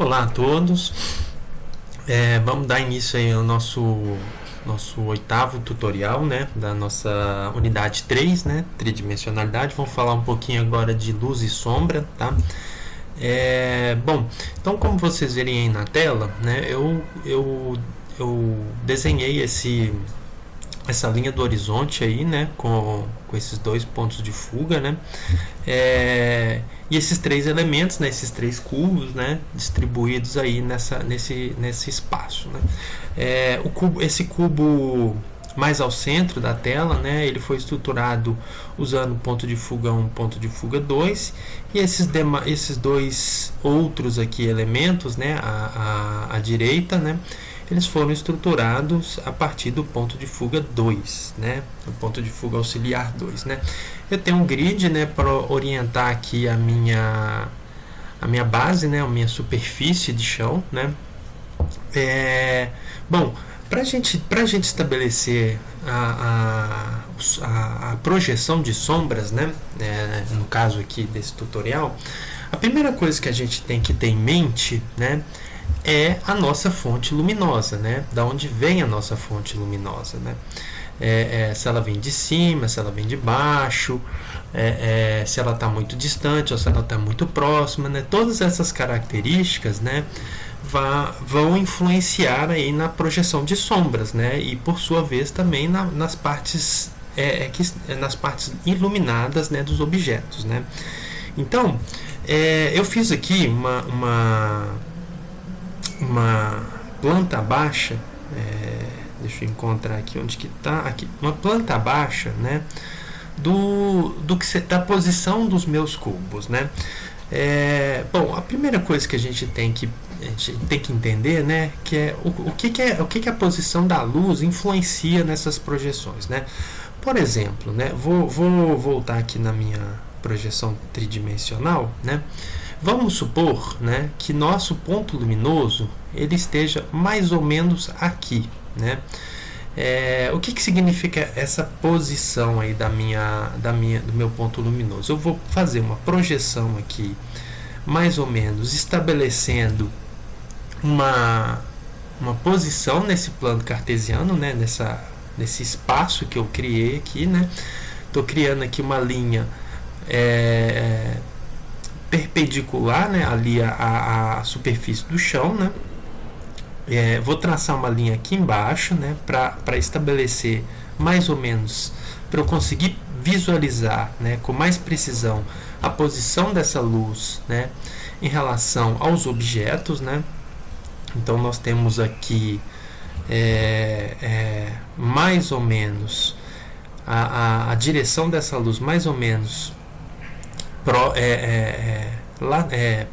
Olá a todos, vamos dar início aí ao nosso oitavo tutorial, né, da nossa unidade 3, né, tridimensionalidade. Vamos falar um pouquinho agora de luz e sombra, tá? Bom, então como vocês verem aí na tela, né, eu desenhei essa linha do horizonte aí, né, com esses dois pontos de fuga, né, e esses três elementos, né, esses três cubos, né, distribuídos aí nesse espaço, né. Esse cubo mais ao centro da tela, né, ele foi estruturado usando ponto de fuga 1, ponto de fuga 2, e esses dois outros aqui elementos, né, à direita, né, eles foram estruturados a partir do ponto de fuga 2, né? O ponto de fuga auxiliar 2, né? Eu tenho um grid, né, para orientar aqui a minha base, né, a minha superfície de chão, né? Bom, para gente estabelecer a projeção de sombras, né, no caso aqui desse tutorial, a primeira coisa que a gente tem que ter em mente, né, é a nossa fonte luminosa, né? Da onde vem a nossa fonte luminosa, né? Se ela vem de cima, se ela vem de baixo, se ela está muito distante ou se ela está muito próxima, né? Todas essas características, né, vão influenciar aí na projeção de sombras, né? E por sua vez também nas partes iluminadas, né, dos objetos, né? Então, eu fiz aqui uma planta baixa, deixa eu encontrar aqui onde que está, aqui, uma planta baixa, né, da posição dos meus cubos, né. Bom, a primeira coisa que a gente tem que entender, né, que é o que a posição da luz influencia nessas projeções, né. Por exemplo, né, vou voltar aqui na minha projeção tridimensional, né. Vamos supor, né, que nosso ponto luminoso ele esteja mais ou menos aqui, né? O que significa essa posição aí do meu ponto luminoso? Eu vou fazer uma projeção aqui, mais ou menos estabelecendo uma posição nesse plano cartesiano, né? Nesse espaço que eu criei aqui, né? Estou criando aqui uma linha perpendicular, né, ali a superfície do chão, né. Vou traçar uma linha aqui embaixo, né, para estabelecer mais ou menos, para eu conseguir visualizar, né, com mais precisão a posição dessa luz, né, em relação aos objetos, né. Então nós temos aqui mais ou menos a direção dessa luz mais ou menos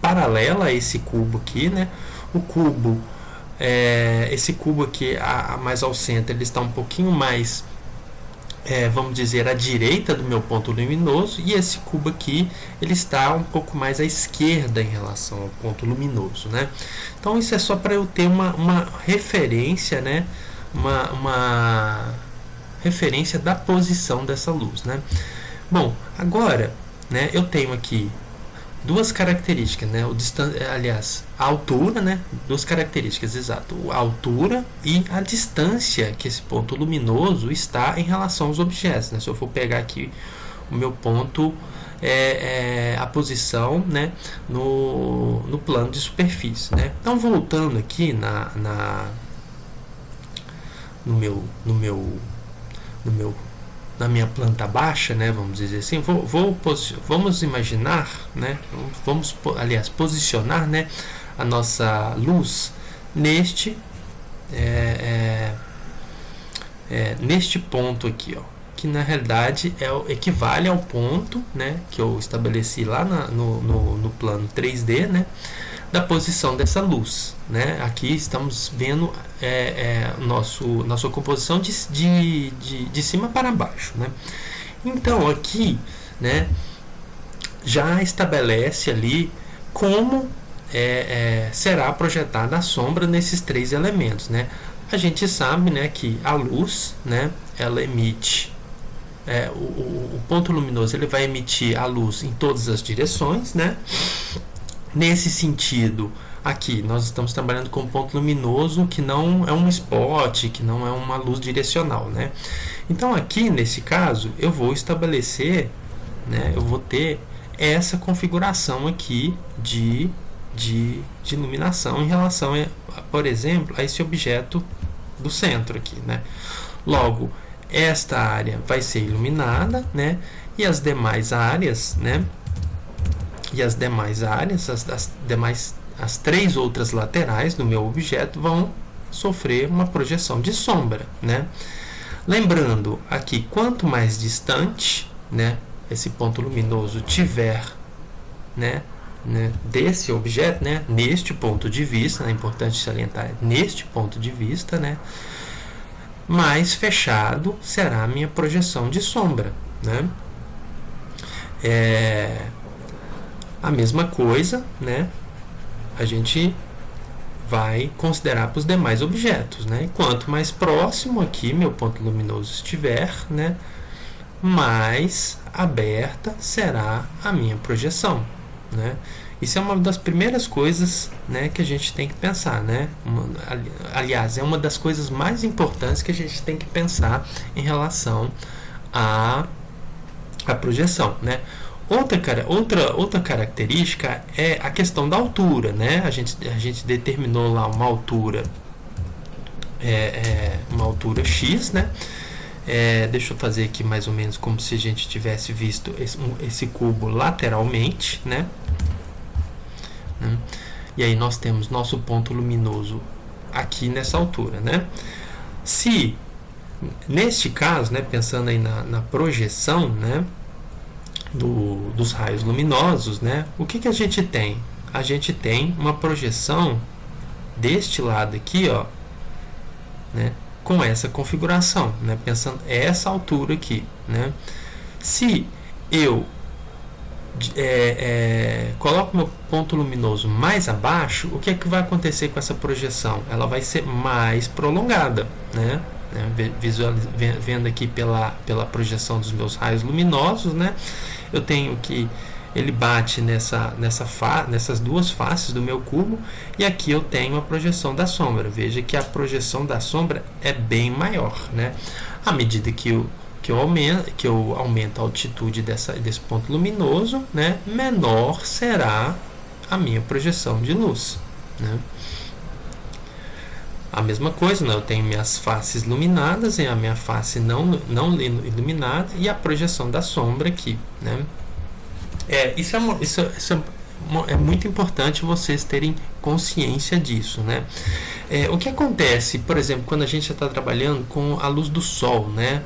paralela a esse cubo aqui, né? O cubo, esse cubo aqui mais ao centro, ele está um pouquinho mais, vamos dizer, à direita do meu ponto luminoso, e esse cubo aqui ele está um pouco mais à esquerda em relação ao ponto luminoso, né? Então isso é só para eu ter uma referência, né? Uma referência da posição dessa luz, né? Bom, agora, né, eu tenho aqui duas características, né, a altura, né, duas características, exato, a altura e a distância que esse ponto luminoso está em relação aos objetos, né. Se eu for pegar aqui o meu ponto, a posição, né, no plano de superfície, né. Então voltando aqui na minha planta baixa, né, vamos dizer assim, vamos imaginar, né, aliás, posicionar, né, a nossa luz neste ponto aqui, ó, que na realidade equivale ao ponto, né, que eu estabeleci lá no plano 3D, né, da posição dessa luz, né? Aqui estamos vendo nossa composição de cima para baixo, né? Então aqui, né, já estabelece ali como será projetada a sombra nesses três elementos, né? A gente sabe, né, que a luz, né, ela emite o ponto luminoso, ele vai emitir a luz em todas as direções, né? Nesse sentido, aqui nós estamos trabalhando com um ponto luminoso que não é um spot, que não é uma luz direcional, né? Então aqui nesse caso eu vou estabelecer, né, eu vou ter essa configuração aqui de iluminação em relação, por exemplo, a esse objeto do centro aqui, né? Logo, esta área vai ser iluminada, né? E as demais áreas, né? E as demais áreas, as três outras laterais do meu objeto vão sofrer uma projeção de sombra, né? Lembrando aqui, quanto mais distante, né, esse ponto luminoso tiver, né, desse objeto, né, neste ponto de vista, é importante salientar, neste ponto de vista, né, mais fechado será a minha projeção de sombra, né? A mesma coisa, né, a gente vai considerar para os demais objetos, né? E quanto mais próximo aqui meu ponto luminoso estiver, né, mais aberta será a minha projeção, né? Isso é uma das primeiras coisas, né, que a gente tem que pensar, né? Aliás, é uma das coisas mais importantes que a gente tem que pensar em relação à projeção, né? Outra característica é a questão da altura, né? A gente determinou lá uma altura, uma altura X, né? Deixa eu fazer aqui mais ou menos como se a gente tivesse visto esse cubo lateralmente, né? E aí nós temos nosso ponto luminoso aqui nessa altura, né? Se, neste caso, né, pensando aí na projeção, né, dos raios luminosos, né, o que a gente tem? A gente tem uma projeção deste lado aqui, ó, né, com essa configuração, né, pensando essa altura aqui, né? Se eu coloco meu ponto luminoso mais abaixo, o que é que vai acontecer com essa projeção? Ela vai ser mais prolongada, né? Vendo aqui pela projeção dos meus raios luminosos, né? Eu tenho que ele bate nessas duas faces do meu cubo, e aqui eu tenho a projeção da sombra. Veja que a projeção da sombra é bem maior, né? À medida que eu aumento a altitude desse ponto luminoso, né, menor será a minha projeção de luz, né? A mesma coisa, né, eu tenho minhas faces iluminadas e a minha face não iluminada, e a projeção da sombra aqui, né? Isso é muito importante vocês terem consciência disso, né? O que acontece, por exemplo, quando a gente está trabalhando com a luz do sol, né?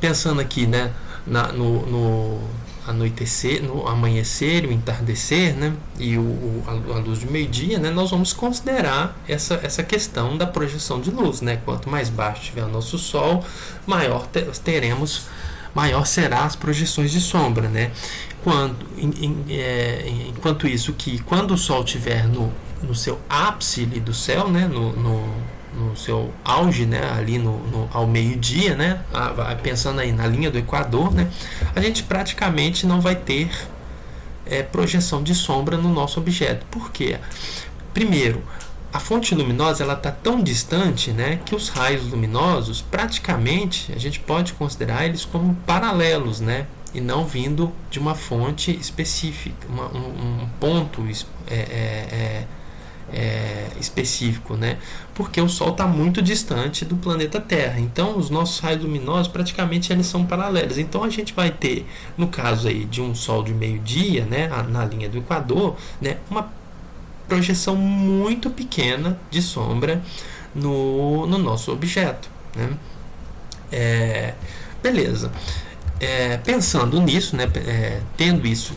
Pensando aqui, né, no anoitecer, no amanhecer, o entardecer, né, e a luz do meio-dia, né, nós vamos considerar essa questão da projeção de luz, né? Quanto mais baixo estiver o nosso sol, maior será as projeções de sombra, né? Enquanto isso, que quando o sol estiver no seu ápice ali do céu, né, no seu auge, né, ali ao meio-dia, né, pensando aí na linha do Equador, né, a gente praticamente não vai ter projeção de sombra no nosso objeto. Por quê? Primeiro, a fonte luminosa ela está tão distante, né, que os raios luminosos praticamente a gente pode considerar eles como paralelos, né, e não vindo de uma fonte específica, um ponto específico, né? Porque o Sol está muito distante do planeta Terra. Então, os nossos raios luminosos praticamente eles são paralelos. Então, a gente vai ter, no caso aí de um Sol de meio-dia, né, na linha do Equador, né, uma projeção muito pequena de sombra no nosso objeto, né? Beleza. Pensando nisso, né, tendo isso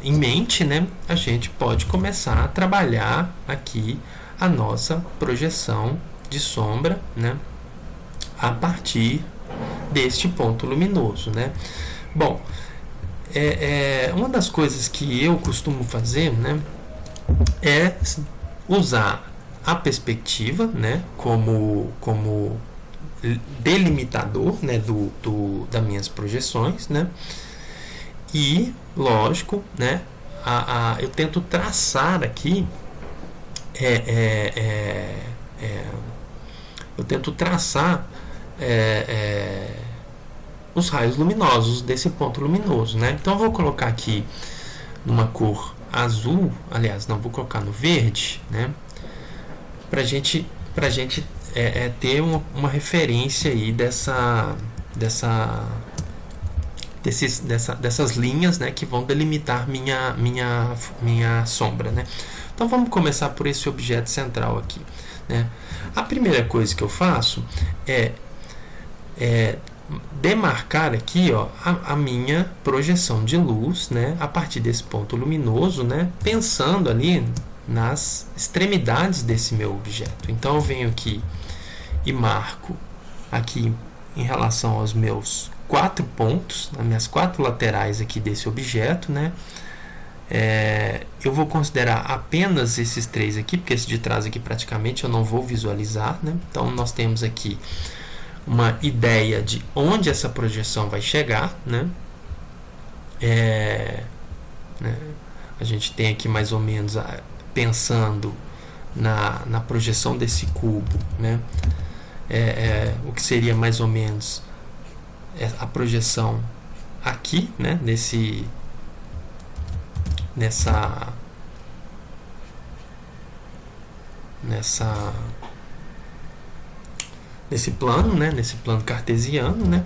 em mente, né, a gente pode começar a trabalhar aqui a nossa projeção de sombra, né, a partir deste ponto luminoso, né? Bom, uma das coisas que eu costumo fazer, né, é usar a perspectiva, né, como delimitador, né, das minhas projeções, né? E, lógico, né, eu tento traçar aqui, eu tento traçar os raios luminosos desse ponto luminoso, né? Então eu vou colocar aqui numa cor azul, aliás, não, vou colocar no verde, né? Pra gente ter uma referência aí dessas linhas, né, que vão delimitar minha sombra, né? Então vamos começar por esse objeto central aqui, né? A primeira coisa que eu faço é demarcar aqui, ó, a minha projeção de luz, né, a partir desse ponto luminoso, né, pensando ali nas extremidades desse meu objeto. Então eu venho aqui e marco aqui em relação aos meus 4 pontos, as minhas 4 laterais aqui desse objeto, né? Eu vou considerar apenas esses 3 aqui, porque esse de trás aqui praticamente eu não vou visualizar, né? Então nós temos aqui uma ideia de onde essa projeção vai chegar, né? A gente tem aqui mais ou menos pensando na projeção desse cubo, né? O que seria mais ou menos a projeção aqui, né? Nesse plano, né? Nesse plano cartesiano, né?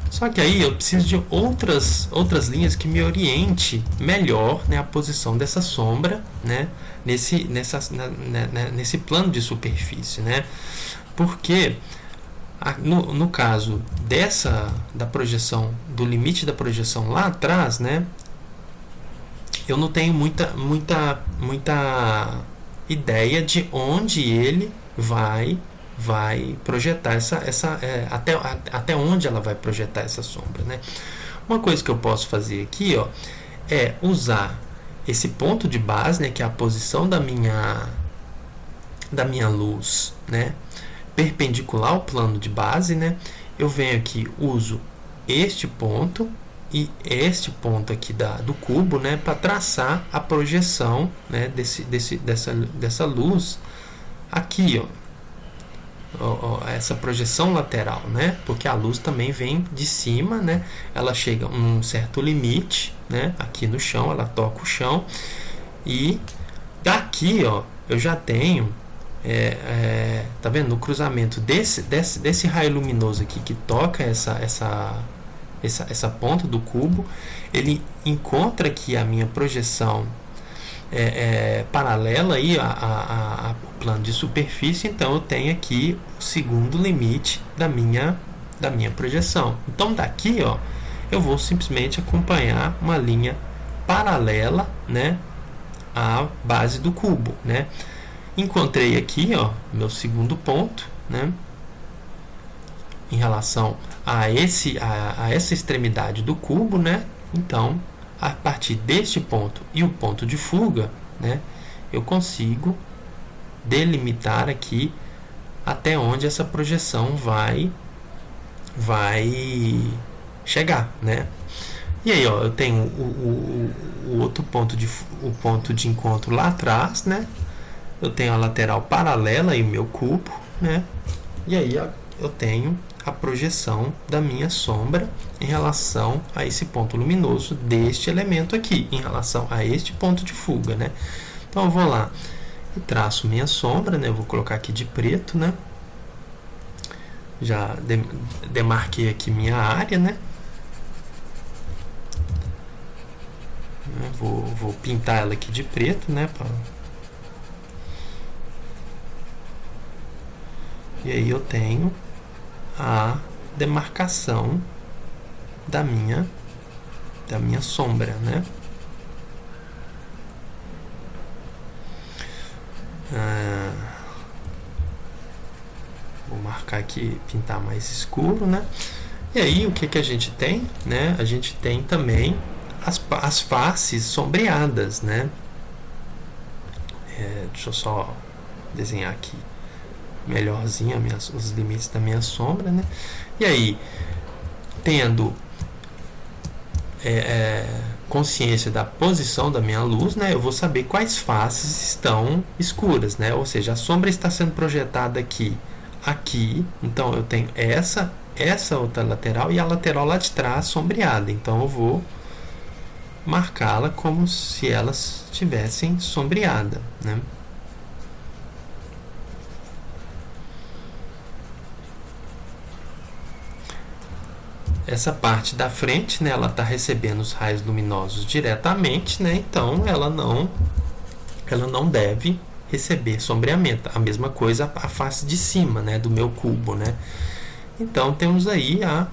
Só que aí eu preciso de outras linhas que me oriente melhor, né, a posição dessa sombra, né, nesse plano de superfície, né? Porque no caso da projeção, do limite da projeção lá atrás, né, eu não tenho muita ideia de onde ele vai projetar até onde ela vai projetar essa sombra, né? Uma coisa que eu posso fazer aqui, ó, é usar esse ponto de base, né, que é a posição da minha luz, né, perpendicular ao plano de base, né? Eu venho aqui, uso este ponto e este ponto aqui do cubo, né, para traçar a projeção, né, dessa luz aqui, ó. Essa projeção lateral, né? Porque a luz também vem de cima, né? Ela chega a um certo limite, né? Aqui no chão, ela toca o chão e daqui, ó, eu já tenho, tá vendo? No cruzamento desse raio luminoso aqui que toca essa ponta do cubo, ele encontra aqui a minha projeção paralela aí a plano de superfície, então eu tenho aqui o segundo limite da minha projeção. Então daqui, ó, eu vou simplesmente acompanhar uma linha paralela, né, à base do cubo, né? Encontrei aqui, ó, meu segundo ponto, né, em relação a essa extremidade do cubo, né? Então a partir deste ponto e o ponto de fuga, né, eu consigo delimitar aqui até onde essa projeção vai chegar, né? E aí, ó, eu tenho o outro ponto de encontro lá atrás, né? Eu tenho a lateral paralela e o meu cubo, né? E aí, ó, eu tenho a projeção da minha sombra em relação a esse ponto luminoso deste elemento aqui, em relação a este ponto de fuga, né? Então eu vou lá e traço minha sombra, né? Eu vou colocar aqui de preto, né? Já demarquei aqui minha área, né? Vou pintar ela aqui de preto, né? E aí eu tenho a demarcação da minha sombra, né? Vou marcar aqui, pintar mais escuro, né? E aí o que a gente tem, né? A gente tem também as faces sombreadas, né? Deixa eu só desenhar aqui melhorzinho os limites da minha sombra, né? E aí, tendo consciência da posição da minha luz, né, eu vou saber quais faces estão escuras, né, ou seja, a sombra está sendo projetada aqui, então eu tenho essa outra lateral e a lateral lá de trás sombreada, então eu vou marcá-la como se elas estivessem sombreadas, né. Essa parte da frente, né, ela está recebendo os raios luminosos diretamente, né, então ela não deve receber sombreamento. A mesma coisa a face de cima, né, do meu cubo, né. Então temos aí a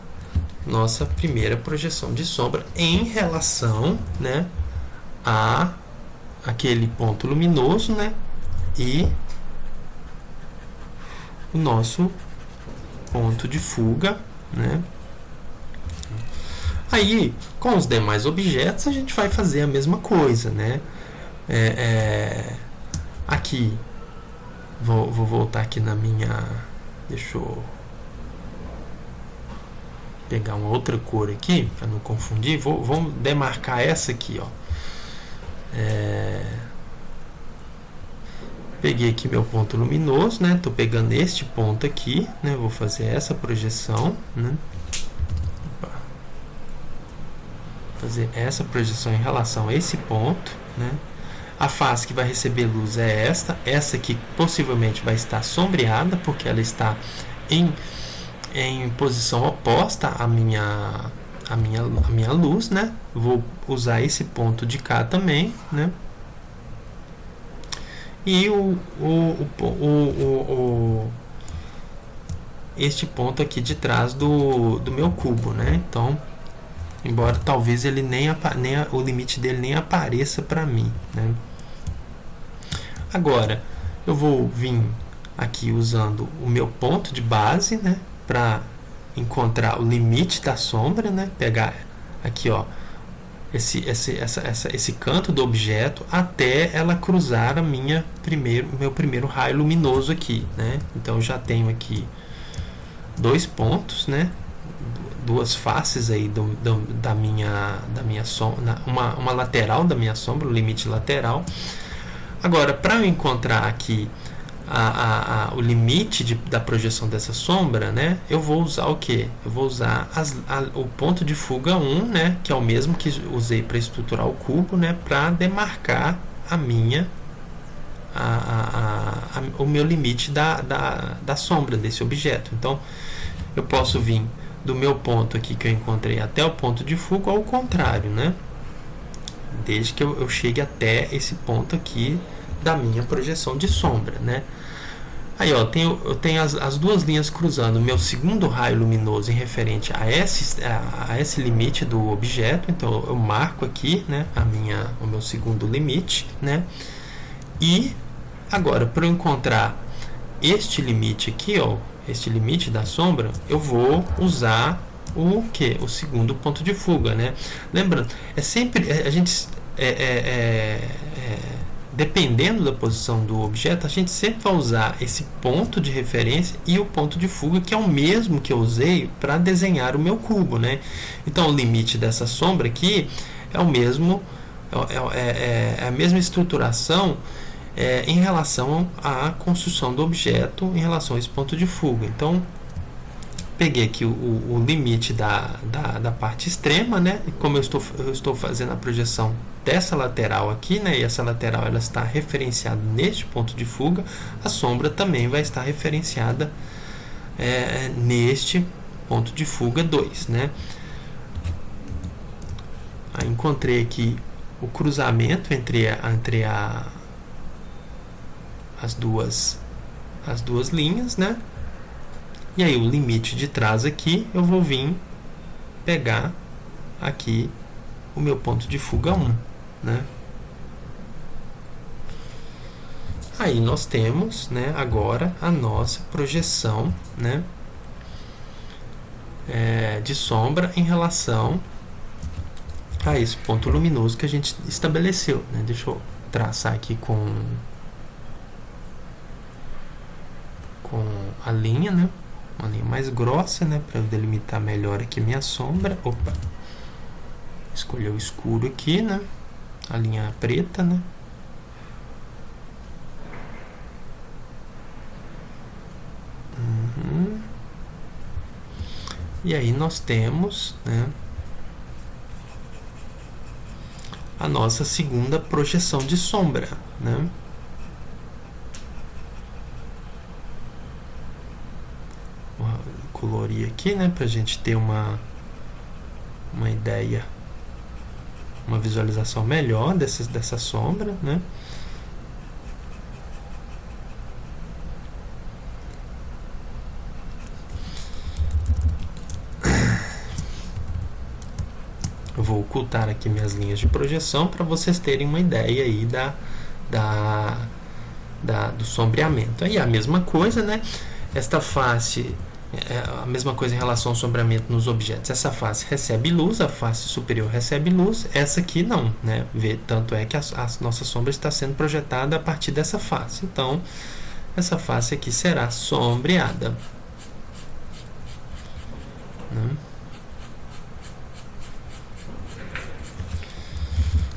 nossa primeira projeção de sombra em relação, né, a aquele ponto luminoso, né, e o nosso ponto de fuga, né. Aí, com os demais objetos, a gente vai fazer a mesma coisa, né? Aqui, vou voltar aqui na minha... Deixa eu pegar uma outra cor aqui, para não confundir. Vamos demarcar essa aqui, ó. Peguei aqui meu ponto luminoso, né? Tô pegando este ponto aqui, né? Vou fazer essa projeção, né? Fazer essa projeção em relação a esse ponto, né? A face que vai receber luz é essa aqui possivelmente vai estar sombreada, porque ela está em posição oposta à minha luz, né? Vou usar esse ponto de cá também, né? E este ponto aqui de trás do meu cubo, né? Então, embora talvez ele o limite dele nem apareça para mim, né? Agora eu vou vir aqui usando o meu ponto de base, né, para encontrar o limite da sombra, né? Pegar aqui, ó, esse canto do objeto até ela cruzar o meu primeiro raio luminoso aqui, né? Então eu já tenho aqui dois pontos, né? Duas faces aí da minha sombra, uma lateral da minha sombra, o limite lateral. Agora, para eu encontrar aqui o limite da projeção dessa sombra, né, eu vou usar o que? Eu vou usar o ponto de fuga 1, né, que é o mesmo que usei para estruturar o cubo, né, para demarcar o meu limite da sombra desse objeto. Então, eu posso vir do meu ponto aqui que eu encontrei até o ponto de fuga ou ao contrário, né? Desde que eu chegue até esse ponto aqui da minha projeção de sombra, né? Aí, ó, eu tenho as duas linhas cruzando, o meu segundo raio luminoso em referente a esse limite do objeto. Então eu marco aqui, né, o meu segundo limite, né? E agora, para eu encontrar este limite aqui, ó, este limite da sombra, eu vou usar o que? O segundo ponto de fuga, né? Lembrando, a gente dependendo da posição do objeto, a gente sempre vai usar esse ponto de referência e o ponto de fuga, que é o mesmo que eu usei para desenhar o meu cubo, né? Então o limite dessa sombra aqui é o mesmo, é a mesma estruturação em relação à construção do objeto em relação a esse ponto de fuga. Então peguei aqui o limite da parte extrema, né? Como eu estou fazendo a projeção dessa lateral aqui, né? E essa lateral ela está referenciada neste ponto de fuga, a sombra também vai estar referenciada neste ponto de fuga 2, né? Aí encontrei aqui o cruzamento entre as duas linhas, né? E aí o limite de trás aqui, eu vou vir pegar aqui o meu ponto de fuga 1, né? Aí nós temos, né, agora a nossa projeção, né, de sombra em relação a esse ponto luminoso que a gente estabeleceu, né? Deixa eu traçar aqui com a linha, né? Uma linha mais grossa, né, para delimitar melhor aqui minha sombra. Opa. escolher o escuro aqui, né? A linha preta, né? E aí nós temos, né, a nossa segunda projeção de sombra, né? Vou colorir aqui, né, pra gente ter uma ideia, uma visualização melhor dessa sombra, né? Eu vou ocultar aqui minhas linhas de projeção para vocês terem uma ideia aí do sombreamento. Aí a mesma coisa, né? Esta face, a mesma coisa em relação ao sombreamento nos objetos. Essa face recebe luz, a face superior recebe luz, essa aqui não, né? Tanto é que a nossa sombra está sendo projetada a partir dessa face. Então, essa face aqui será sombreada, né?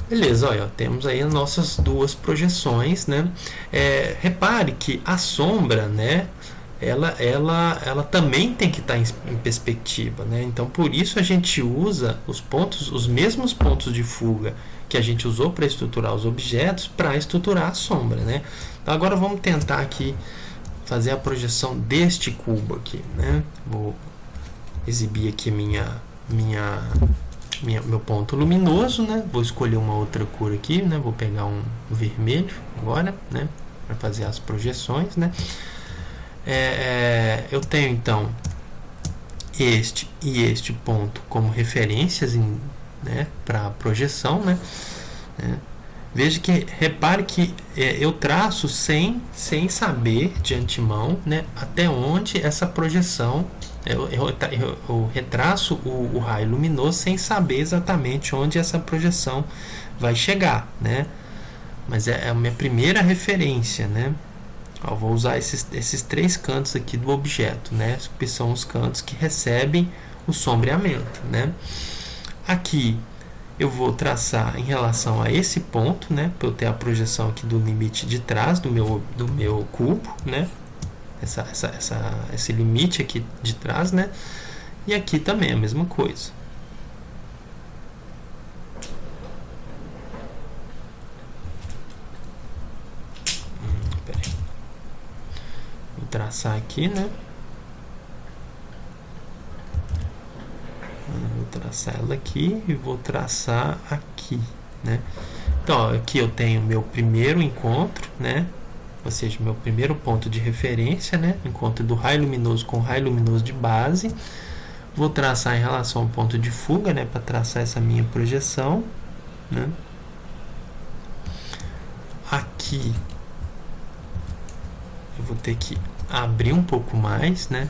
Beleza, olha, temos aí as nossas duas projeções, né? Repare que a sombra, né? Ela também tem que estar em perspectiva, né? Então, por isso a gente usa os mesmos pontos de fuga que a gente usou para estruturar os objetos para estruturar a sombra, né? Então, agora vamos tentar aqui fazer a projeção deste cubo aqui, né? Vou exibir aqui meu ponto luminoso, né? Vou escolher uma outra cor aqui, né? Vou pegar um vermelho agora, né? Para fazer as projeções, né? Eu tenho então este e este ponto como referências, né? Para projeção, né? Veja que, repare que eu traço sem saber de antemão, né? Até onde essa projeção eu retraço o raio luminoso sem saber exatamente onde essa projeção vai chegar, né? Mas é a minha primeira referência, né? Vou usar esses três cantos aqui do objeto, né? Que são os cantos que recebem o sombreamento, né? Aqui eu vou traçar em relação a esse ponto, né? Para eu ter a projeção aqui do limite de trás do meu cubo, né? Esse limite aqui de trás, né? E aqui também a mesma coisa. Vou traçar aqui, né? Vou traçar ela aqui e vou traçar aqui, né? Então, ó, aqui eu tenho meu primeiro encontro, né? Ou seja, meu primeiro ponto de referência, né? Encontro do raio luminoso com o raio luminoso de base. Vou traçar em relação ao ponto de fuga, né? Para traçar essa minha projeção, né? Aqui eu vou ter que abrir um pouco mais, né?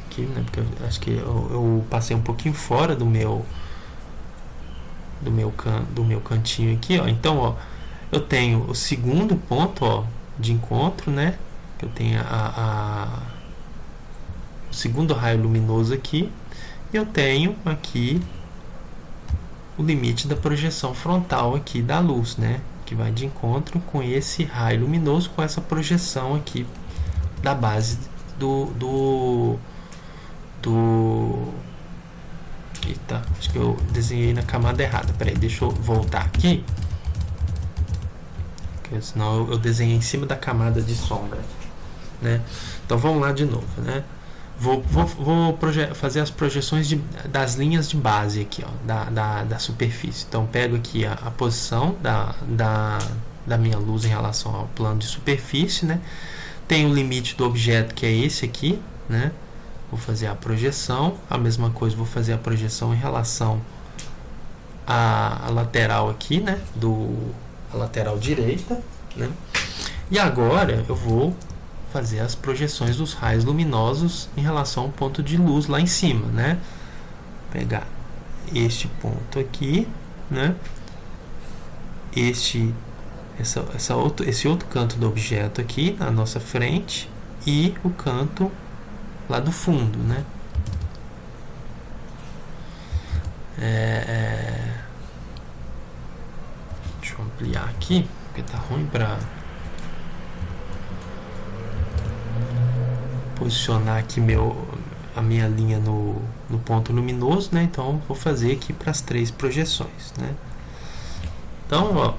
Aqui, né? Porque eu acho que eu passei um pouquinho fora do meu cantinho aqui, ó. Então, ó, eu tenho o segundo ponto, ó, de encontro, né? Eu tenho o segundo raio luminoso aqui, e eu tenho aqui o limite da projeção frontal aqui da luz, né? Que vai de encontro com esse raio luminoso, com essa projeção aqui da base Eita, acho que eu desenhei na camada errada. Peraí, deixa eu voltar aqui, porque senão eu desenhei em cima da camada de sombra, né? Então vamos lá de novo, né? Vou fazer as projeções das linhas de base aqui, ó, da superfície. Então pego aqui a posição da minha luz em relação ao plano de superfície, né? Tem o limite do objeto, que é esse aqui, né? Vou fazer a projeção, a mesma coisa, vou fazer a projeção em relação à lateral aqui, né? A lateral direita, né? E agora eu vou fazer as projeções dos raios luminosos em relação ao ponto de luz lá em cima, né? Pegar este ponto aqui, né? Esse outro canto do objeto aqui na nossa frente e o canto lá do fundo, né? Deixa eu ampliar aqui, porque tá ruim para posicionar aqui a minha linha no ponto luminoso, né? Então vou fazer aqui para as 3 projeções, né? Então, ó,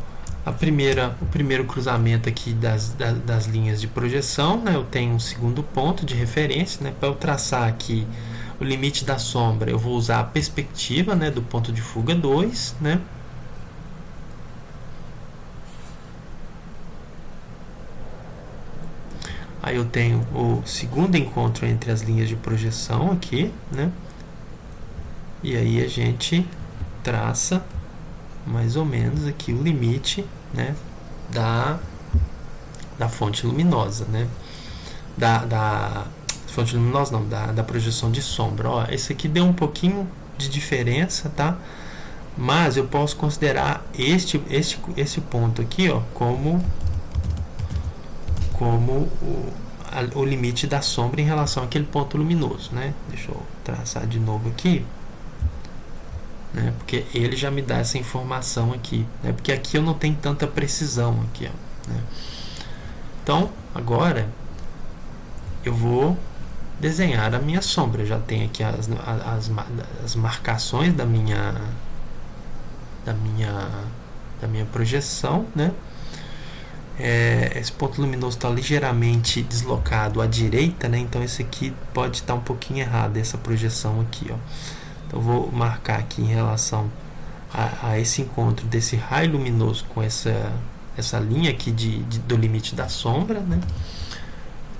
o primeiro cruzamento aqui das linhas de projeção, né? Eu tenho um segundo ponto de referência, né? Para eu traçar aqui o limite da sombra, eu vou usar a perspectiva, né, do ponto de fuga 2, né? Aí eu tenho o segundo encontro entre as linhas de projeção aqui, né? E aí a gente traça mais ou menos aqui o limite, né, da fonte luminosa, né? Da fonte luminosa não, da projeção de sombra. Ó, esse aqui deu um pouquinho de diferença, tá? Mas eu posso considerar esse ponto aqui, ó, como o limite da sombra em relação àquele ponto luminoso, né? Deixa eu traçar de novo aqui, né? Porque ele já me dá essa informação aqui, né? Porque aqui eu não tenho tanta precisão aqui, ó, né? Então agora eu vou desenhar a minha sombra. Eu já tenho aqui as marcações da minha projeção, né? Esse ponto luminoso está ligeiramente deslocado à direita, né? Então esse aqui pode estar um pouquinho errado, essa projeção aqui, ó. Então eu vou marcar aqui em relação a esse encontro desse raio luminoso com essa linha aqui do limite da sombra, né?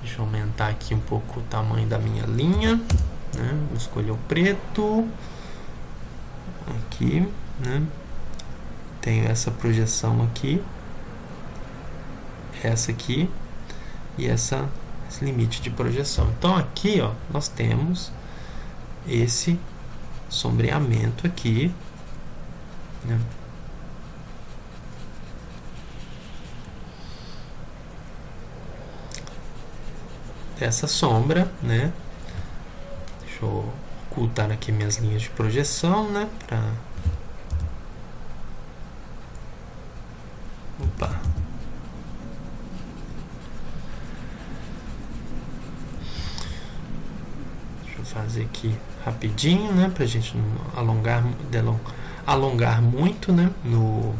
Deixa eu aumentar aqui um pouco o tamanho da minha linha, né? Vou escolher o preto aqui, né? Tenho essa projeção aqui, essa aqui e esse limite de projeção. Então aqui, ó, nós temos esse sombreamento aqui, né? Essa sombra, né? Deixa eu ocultar aqui minhas linhas de projeção, né? Opa! Deixa eu fazer aqui rapidinho, né? Pra gente não alongar muito, né? No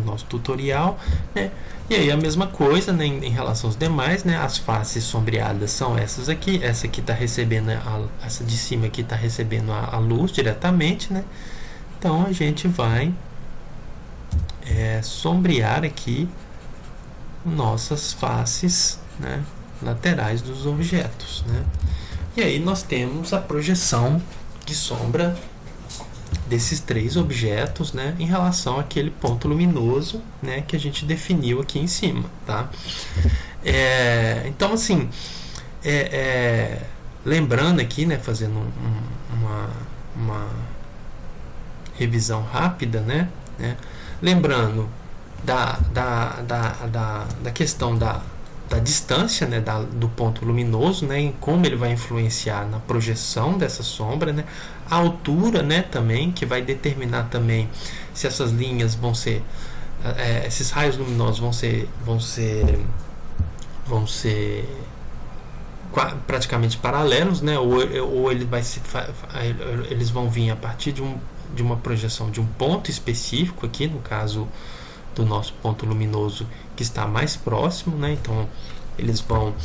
nosso tutorial, né? E aí a mesma coisa, né, em relação aos demais, né? As faces sombreadas são essas aqui. Essa aqui está recebendo essa de cima aqui está recebendo a luz diretamente, né? Então a gente vai sombrear aqui nossas faces, né, laterais dos objetos, né? E aí nós temos a projeção de sombra desses 3 objetos, né, em relação àquele ponto luminoso, né, que a gente definiu aqui em cima, tá? Então, assim, lembrando aqui, né, fazendo uma revisão rápida, né, lembrando da questão da distância, né, do ponto luminoso, né, em como ele vai influenciar na projeção dessa sombra, né, a altura, né, também, que vai determinar também se essas linhas vão ser, esses raios luminosos vão ser praticamente paralelos, né, ou eles vão vir a partir de uma projeção de um ponto específico aqui, no caso do nosso ponto luminoso que está mais próximo, né? Então eles vão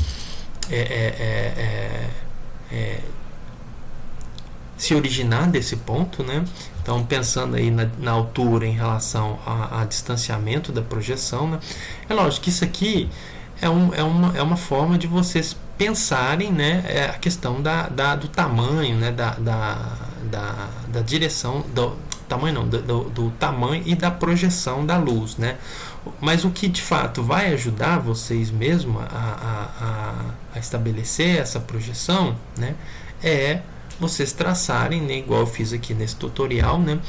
se originar desse ponto, né? Então pensando aí na altura em relação a distanciamento da projeção, né? É lógico que isso aqui é uma forma de vocês pensarem, né, a questão do tamanho, né, da direção do tamanho não, do tamanho e da projeção da luz, né? Mas o que de fato vai ajudar vocês mesmo a estabelecer essa projeção, né, é vocês traçarem, né, igual eu fiz aqui nesse tutorial, né,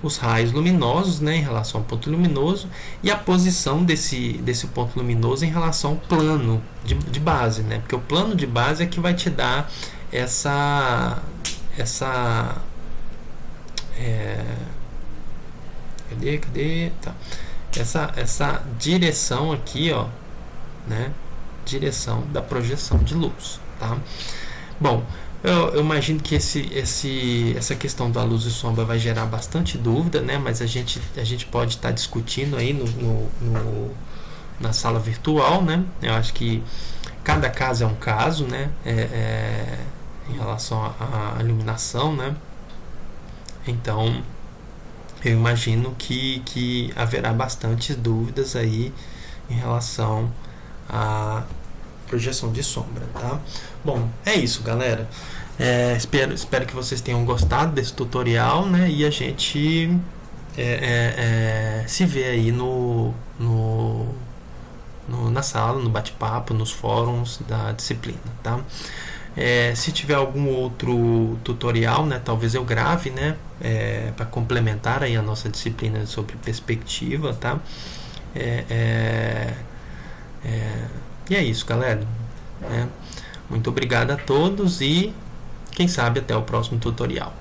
os raios luminosos, né, em relação ao ponto luminoso e a posição desse ponto luminoso em relação ao plano de base, né? Porque o plano de base é que vai te dar Cadê? Tá. Essa direção aqui, ó, né? Direção da projeção de luz, tá? Bom, eu imagino que essa questão da luz e sombra vai gerar bastante dúvida, né? Mas a gente pode estar discutindo aí na sala virtual, né? Eu acho que cada caso é um caso, né? Em relação à iluminação, né? Então, eu imagino que haverá bastantes dúvidas aí em relação à projeção de sombra, tá? Bom, é isso, galera. Espero que vocês tenham gostado desse tutorial, né? E a gente se vê aí na sala, no bate-papo, nos fóruns da disciplina, tá? Se tiver algum outro tutorial, né, talvez eu grave, né, para complementar aí a nossa disciplina sobre perspectiva, tá? E é isso, galera. Muito obrigado a todos e quem sabe até o próximo tutorial.